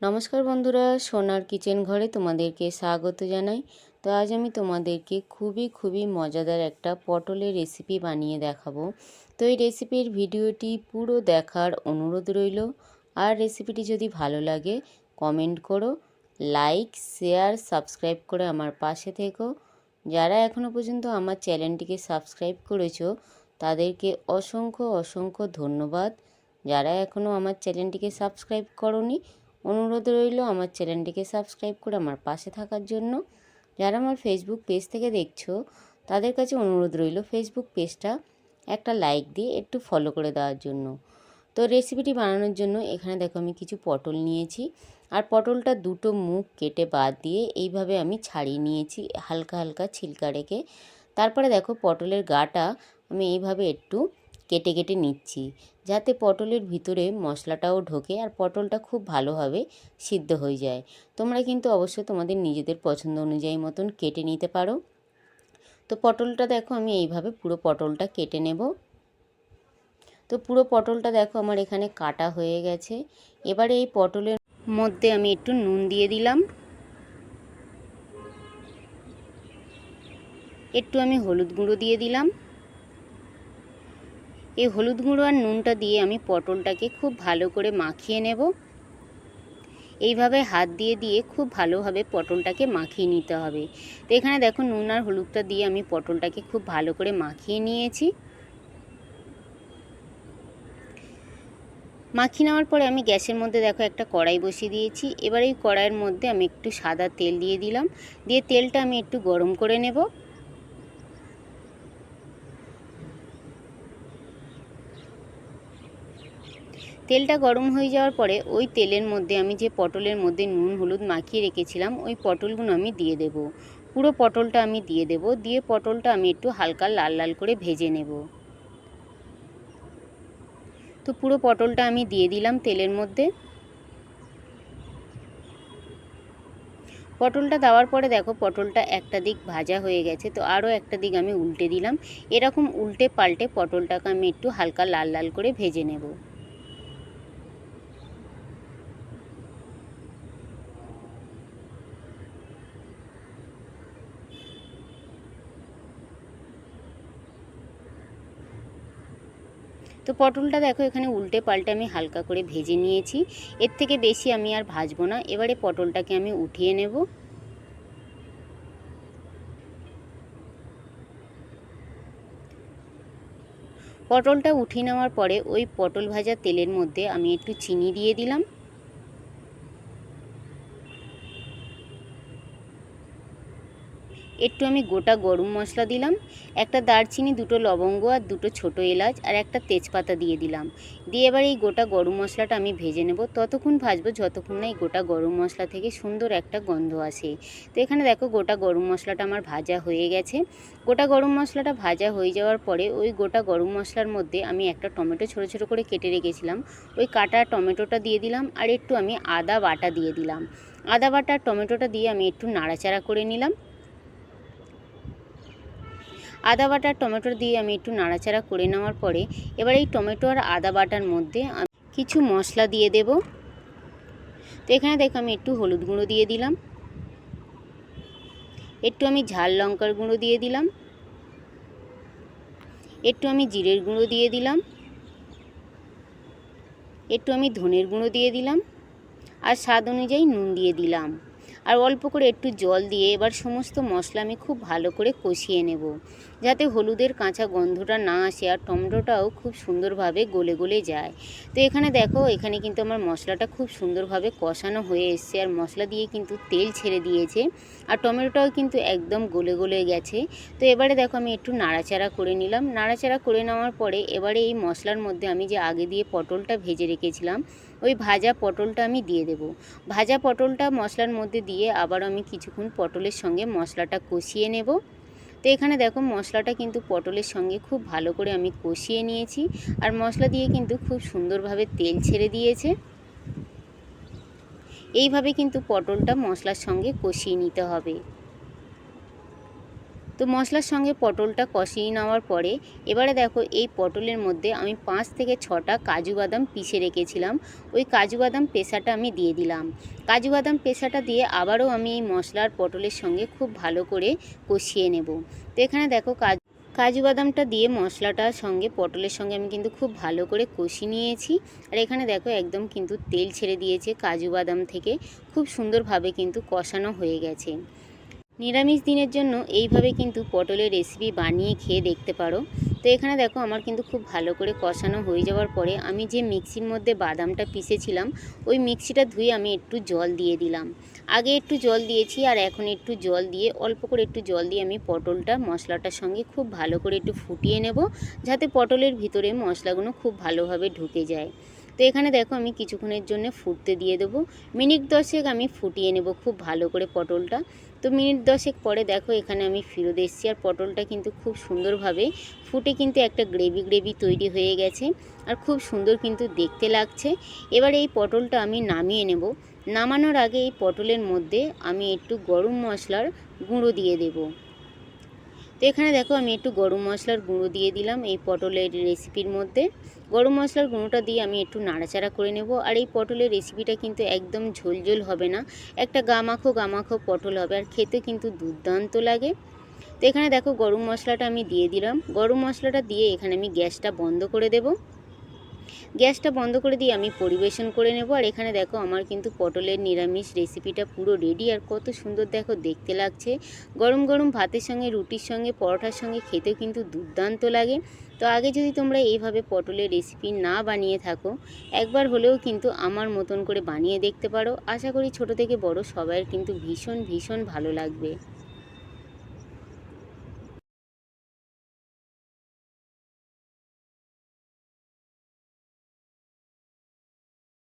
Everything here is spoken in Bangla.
নমস্কার বন্ধুরা, সোনার কিচেন ঘরে তোমাদেরকে স্বাগত জানাই। তো আজ আমি তোমাদেরকে খুবই মজাদার একটা পটলের রেসিপি বানিয়ে দেখাবো। তো এই রেসিপির ভিডিওটি পুরো দেখার অনুরোধ রইল। আর রেসিপিটি যদি ভালো লাগে কমেন্ট করো, লাইক শেয়ার সাবস্ক্রাইব করে আমার পাশে থেকো। যারা এখনও পর্যন্ত আমার চ্যানেলটিকে সাবস্ক্রাইব করেছো তাদেরকে অসংখ্য ধন্যবাদ। যারা এখনও আমার চ্যানেলটিকে সাবস্ক্রাইব করোনি, অনুরোধ রইল আমার চ্যানেলটিকে সাবস্ক্রাইব করে আমার পাশে থাকার জন্য। যারা আমার ফেসবুক পেজ থেকে দেখছো তাদের কাছে অনুরোধ রইল ফেসবুক পেজটা একটা লাইক দিয়ে একটু ফলো করে দেওয়ার জন্য। তো রেসিপিটি বানানোর জন্য এখানে দেখো আমি কিছু পটল নিয়েছি, আর পটলটা দুটো মুখ কেটে বাদ দিয়ে এইভাবে আমি ছাড়িয়ে নিয়েছি হালকা ছিলকা রেখে। তারপরে দেখো পটলের গাটা আমি এইভাবে একটু কেটে নিচ্ছি, যাতে পটলের ভিতরে মশলাটাও ঢোকে আর পটলটা খুব ভালোভাবে সিদ্ধ হয়ে যায়। তোমরা কিন্তু অবশ্যই তোমাদের নিজেদের পছন্দ অনুযায়ী মতন কেটে নিতে পারো। তো পটলটা দেখো আমি এইভাবে পুরো পটলটা কেটে নেব। তো পুরো পটলটা দেখো আমার এখানে কাটা হয়ে গেছে। এবারে এই পটলের মধ্যে আমি একটু নুন দিয়ে দিলাম, একটু আমি হলুদ গুঁড়ো দিয়ে দিলাম। এই হলুদ গুঁড়ো আর নুনটা দিয়ে আমি পটলটাকে খুব ভালো করে মাখিয়ে নেব। এইভাবে হাত দিয়ে খুব ভালোভাবে পটলটাকে মাখিয়ে নিতে হবে। তো এখানে দেখো নুন আর হলুদটা দিয়ে আমি পটলটাকে খুব ভালো করে মাখিয়ে নিয়েছি। মাখিয়ে নেওয়ার পরে আমি গ্যাসের মধ্যে দেখো একটা কড়াই বসিয়ে দিয়েছি। এবার এই কড়াইয়ের মধ্যে আমি একটু সাদা তেল দিয়ে দিলাম, দিয়ে তেলটা আমি একটু গরম করে নেব। তেলটা গরম হয়ে যাওয়ার পরে ওই তেলের মধ্যে আমি যে পটলের মধ্যে নুন হলুদ মাখিয়ে রেখেছিলাম ওই পটলগুলো আমি দিয়ে দেব। পুরো পটলটা আমি দিয়ে দেব, দিয়ে পটলটা আমি একটু হালকা লাল করে ভেজে নেব। তো পুরো পটলটা আমি দিয়ে দিলাম তেলের মধ্যে। পটলটা দেওয়ার পরে দেখো পটলটা একটা দিক ভাজা হয়ে গেছে, তো আরও একটা দিক আমি উল্টে দিলাম। এরকম উল্টে পাল্টে পটলটাকে আমি একটু হালকা লাল করে ভেজে নেব। তো পটলটা দেখো এখানে উল্টে পাল্টে আমি হালকা করে ভেজে নিয়েছি। এর থেকে বেশি আমি আর ভাজবো না। এবারে পটলটাকে আমি উঠিয়ে নেব। পটলটা উঠিয়ে নেওয়ার পরে ওই পটল ভাজা তেলের মধ্যে আমি একটু চিনি দিয়ে দিলাম, একটু আমি গোটা গরম মশলা দিলাম, একটা দারচিনি, দুটো লবঙ্গ আর দুটো ছোটো এলাচ আর একটা তেজপাতা দিয়ে দিলাম। দিয়ে এবার এই গোটা গরম মশলাটা আমি ভেজে নেব। ততক্ষণ ভাজবো যতক্ষণ না এই গোটা গরম মশলা থেকে সুন্দর একটা গন্ধ আসে। তো এখানে দেখো গোটা গরম মশলাটা আমার ভাজা হয়ে গেছে। গোটা গরম মশলাটা ভাজা হয়ে যাওয়ার পরে ওই গোটা গরম মশলার মধ্যে আমি একটা টমেটো ছোটো করে কেটে রেখেছিলাম, ওই কাটা টমেটোটা দিয়ে দিলাম, আর একটু আমি আদা বাটা দিয়ে দিলাম। আদা বাটা টমেটোটা দিয়ে আমি একটু নাড়াচাড়া করে নিলাম। আদা বাটা টমেটো দিয়ে আমি একটু নাড়াচাড়া করে নেওয়ার পরে এবার এই টমেটো আর আদা বাটার মধ্যে আমি কিছু মশলা দিয়ে দেব। তো এখানে দেখো আমি একটু হলুদ গুঁড়ো দিয়ে দিলাম, একটু আমি ঝাল লঙ্কার গুঁড়ো দিয়ে দিলাম, একটু আমি জিরের গুঁড়ো দিয়ে দিলাম, একটু আমি ধনের গুঁড়ো দিয়ে দিলাম, আর স্বাদ অনুযায়ী নুন দিয়ে দিলাম, আর অল্প করে একটু জল দিয়ে এবার সমস্ত মশলা আমি খুব ভালো করে কষিয়ে নেব, যাতে হলুদের কাঁচা গন্ধটা না আসে আর টমেটোটাও খুব সুন্দরভাবে গলে যায়। তো এখানে দেখো এখানে কিন্তু আমার মশলাটা খুব সুন্দরভাবে কষানো হয়ে এসছে, আর মশলা দিয়ে কিন্তু তেল ছেড়ে দিয়েছে, আর টমেটোটাও কিন্তু একদম গলে গেছে। তো এবারে দেখো আমি একটু নাড়াচাড়া করে নিলাম। নাড়াচাড়া করে নেওয়ার পরে এবারে এই মশলার মধ্যে আমি যে আগে দিয়ে পটলটা ভেজে রেখেছিলাম ওই ভাজা পটলটা আমি দিয়ে দেব। ভাজা পটলটা মশলার মধ্যে দিয়ে আবার আমি কিছুক্ষণ পটলের সঙ্গে মশলাটা কষিয়ে নেব। তো এখানে দেখো মশলাটা কিন্তু পটলের সঙ্গে খুব ভালো করে আমি কষিয়ে নিয়েছি, আর মশলা দিয়ে কিন্তু খুব সুন্দরভাবে তেল ছেড়ে দিয়েছে। এইভাবে কিন্তু পটলটা মশলার সঙ্গে কষিয়ে নিতে হবে। তো মশলার সঙ্গে পটলটা কষিয়ে নেওয়ার পরে এবারে দেখো এই পটলের মধ্যে আমি 5 থেকে 6টা কাজু বাদাম পিষে রেখেছিলাম, ওই কাজু বাদাম পেস্টাটা আমি দিয়ে দিলাম। কাজু বাদাম পেস্টাটা দিয়ে আবারও আমি এই মশলার পটলের সঙ্গে খুব ভালো করে কষিয়ে নেব। তো এখানে দেখো কাজু বাদামটা দিয়ে মশলাটার সঙ্গে পটলের সঙ্গে আমি কিন্তু খুব ভালো করে কষিয়ে নিয়েছি। আর এখানে দেখো একদম কিন্তু তেল ছেড়ে দিয়েছে কাজু বাদাম থেকে, খুব সুন্দরভাবে কিন্তু কষানো হয়ে গেছে। নিরামিষ দিনের জন্য এইভাবে কিন্তু পটলের রেসিপি বানিয়ে খেয়ে দেখতে পারো। তো এখানে দেখো আমার কিন্তু খুব ভালো করে কষানো হয়ে যাওয়ার পরে আমি যে মিক্সির মধ্যে বাদামটা পিষেছিলাম ওই মিক্সিটা ধুয়ে আমি একটু জল দিয়ে দিলাম। আগে একটু জল দিয়েছি আর এখন একটু জল দিয়ে অল্প করে একটু জল দিয়ে আমি পটলটা মশলাটার সঙ্গে খুব ভালো করে একটু ফুটিয়ে নেব, যাতে পটলের ভিতরে মশলাগুলো খুব ভালোভাবে ঢুকে যায়। তো এখানে দেখো আমি কিছুক্ষণের জন্য ফুটতে দিয়ে দেবো, মিনিট 10 আমি ফুটিয়ে নেব খুব ভালো করে পটলটা। তো মিনিট 10 পরে দেখো এখানে আমি ফিরত এসেছি আর পটলটা কিন্তু খুব সুন্দরভাবে ফুটে কিন্তু একটা গ্রেভি তৈরি হয়ে গেছে আর খুব সুন্দর কিন্তু দেখতে লাগছে। এবার এই পটলটা আমি নামিয়ে নেব। নামানোর আগে এই পটলের মধ্যে আমি একটু গরম মশলার গুঁড়ো দিয়ে দেব। তো এখানে দেখো আমি একটু গরম মশলার গুঁড়ো দিয়ে দিলাম এই পটলের রেসিপির মধ্যে। গরম মশলার গুঁড়োটা দিয়ে আমি একটু নাড়াচাড়া করে নেব। আর এই পটলের রেসিপিটা কিন্তু একদম ঝোল হবে না, একটা গামাখো পটল হবে আর খেতে কিন্তু দুর্দান্ত লাগে। তো এখানে দেখো গরম মশলাটা আমি দিয়ে দিলাম। গরম মশলাটা দিয়ে এখানে আমি গ্যাসটা বন্ধ করে দেব। গ্যাসটা বন্ধ করে দিয়ে আমি পরিবেশন করে নেব। আর এখানে দেখো আমার কিন্তু পটলের নিরামিষ রেসিপিটা পুরো রেডি আর কত সুন্দর দেখো দেখতে লাগছে। গরম গরম ভাতের সঙ্গে, রুটির সঙ্গে, পরোটার সঙ্গে খেতেও কিন্তু দুর্দান্ত লাগে। তো আগে যদি তোমরা এইভাবে পটলের রেসিপি না বানিয়ে থাকো, একবার হলেও কিন্তু আমার মতন করে বানিয়ে দেখতে পারো। আশা করি ছোট থেকে বড় সবাইয়ের কিন্তু ভীষণ ভালো লাগবে।